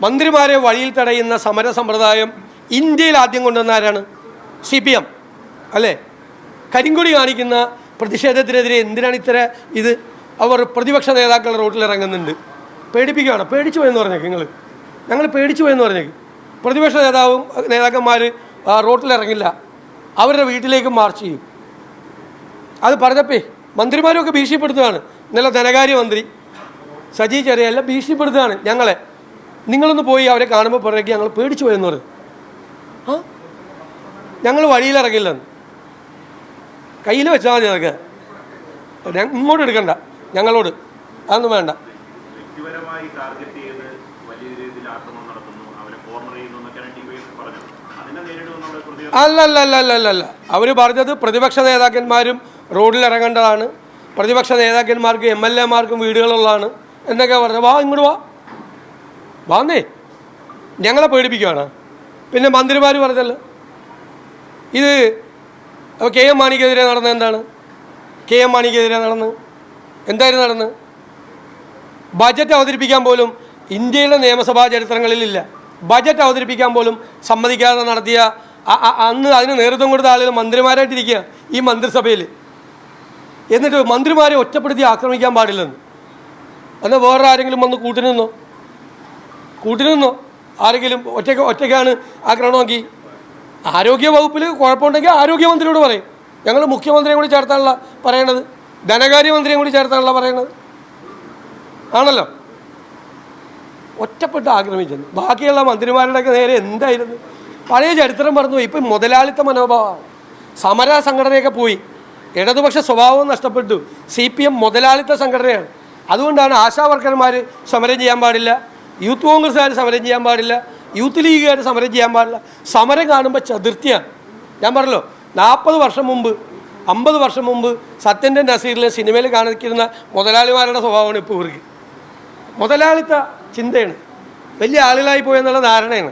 മന്ത്രിമാരെ വഴിയിൽ തടയുന്ന സമര സമ്പ്രദായം ഇന്ത്യയിൽ ആദ്യം കൊണ്ടുവന്ന ആരാണ്? CPM അല്ലേ? കരിങ്കൊടി കാണിക്കുന്ന പ്രതിഷേധത്തിനെതിരെ എന്തിനാണ് ഇത്? അവർ പ്രതിപക്ഷ നേതാക്കൾ റോട്ടിലിറങ്ങുന്നുണ്ട്. പേടിപ്പിക്കുകയാണ്. പേടിച്ചു പോയെന്ന് പറഞ്ഞേക്ക് ഞങ്ങൾ പേടിച്ചു പോയെന്ന് പറഞ്ഞേക്ക്. പ്രതിപക്ഷ നേതാക്കന്മാർ റോട്ടിലിറങ്ങില്ല, അവരുടെ വീട്ടിലേക്ക് മാർച്ച് ചെയ്യും. അത് പറഞ്ഞപ്പേ മന്ത്രിമാരൊക്കെ ഭീഷണിപ്പെടുത്തുകയാണ്. ഇന്നലെ ധനകാര്യമന്ത്രി സജി ചെറിയെല്ലാം ഭീഷണിപ്പെടുത്തുകയാണ് ഞങ്ങളെ. നിങ്ങളൊന്ന് പോയി അവരെ കാണുമ്പോൾ പറഞ്ഞേക്ക് ഞങ്ങൾ പേടിച്ചു പോയെന്ന് പറയും. ഞങ്ങൾ വഴിയിലിറങ്ങില്ലെന്ന് കയ്യിൽ വെച്ചാൽ മതി. അതൊക്കെ ഇങ്ങോട്ട് എടുക്കണ്ട, ഞങ്ങളോട് അതൊന്നും വേണ്ട. അല്ല അവർ പറഞ്ഞത് പ്രതിപക്ഷ നേതാക്കന്മാരും റോഡിലിറങ്ങേണ്ടതാണ്, പ്രതിപക്ഷ നേതാക്കന്മാർക്ക് MLA മാർക്കും വീടുകളുള്ളതാണ് എന്നൊക്കെ പറഞ്ഞു. വാ ഇങ്ങോട്ട് വാന്നേ, ഞങ്ങളെ പേടിപ്പിക്കുകയാണ്. പിന്നെ മന്ത്രിമാർ പറഞ്ഞല്ലോ ഇത് KM മാണിക്കെതിരെ നടന്നത് എന്താണ്? KM മാണിക്കെതിരെ എന്തായിരുന്നു നടന്നത്? ബജറ്റ് അവതരിപ്പിക്കാൻ പോലും ഇന്ത്യയിലെ നിയമസഭാ ചരിത്രങ്ങളിലില്ല. ബജറ്റ് അവതരിപ്പിക്കാൻ പോലും സമ്മതിക്കാതെ നടത്തിയ അന്ന് അതിന് നേതൃത്വം കൊടുത്ത ആളുകൾ മന്ത്രിമാരായിട്ടിരിക്കുക ഈ മന്ത്രിസഭയിൽ. എന്നിട്ട് മന്ത്രിമാരെ ഒറ്റപ്പെടുത്തി ആക്രമിക്കാൻ പാടില്ലെന്ന്. എന്നാൽ വേറെ ആരെങ്കിലും വന്ന് കൂട്ടിനിന്നോ? ആരെങ്കിലും ഒറ്റയ്ക്കാണ് ആക്രമണമാക്കി? ആരോഗ്യ വകുപ്പിൽ കുഴപ്പമുണ്ടെങ്കിൽ ആരോഗ്യമന്ത്രിയോട് പറയും. ഞങ്ങൾ മുഖ്യമന്ത്രിയെ കൂടി ചേർത്താനുള്ള പറയണത്, ധനകാര്യമന്ത്രിയെ കൂടി ചേർത്താനുള്ള പറയണത് ആണല്ലോ. ഒറ്റപ്പെട്ട് ആക്രമിച്ചത്. ബാക്കിയുള്ള മന്ത്രിമാരുടെയൊക്കെ നേരെ എന്തായിരുന്നു? പഴയ ചരിത്രം മറന്നുപോയി. ഇപ്പം മുതലാളിത്ത മനോഭാവം, സമര സംഘടനയൊക്കെ പോയി, ഇടതുപക്ഷ സ്വഭാവം നഷ്ടപ്പെട്ടു. CPM മുതലാളിത്ത സംഘടനയാണ്. അതുകൊണ്ടാണ് ആശാ വർക്കർമാർ സമരം ചെയ്യാൻ പാടില്ല, യൂത്ത് കോൺഗ്രസ്സുകാർ സമരം ചെയ്യാൻ പാടില്ല, യൂത്ത് ലീഗുകാർ സമരം ചെയ്യാൻ പാടില്ല. സമരം കാണുമ്പോൾ ചതുർത്ഥിയാണ്. ഞാൻ പറഞ്ഞല്ലോ 40 വർഷം മുമ്പ് 50 വർഷം മുമ്പ് സത്യൻ്റെ നസീറിലെ സിനിമയിൽ കാണിക്കുന്ന മുതലാളിമാരുടെ സ്വഭാവമാണ് ഇപ്പോൾ ഇവർക്ക്. മുതലാളിത്ത ചിന്തയാണ്, വലിയ ആളുകളായി പോയെന്നുള്ള ധാരണയാണ്.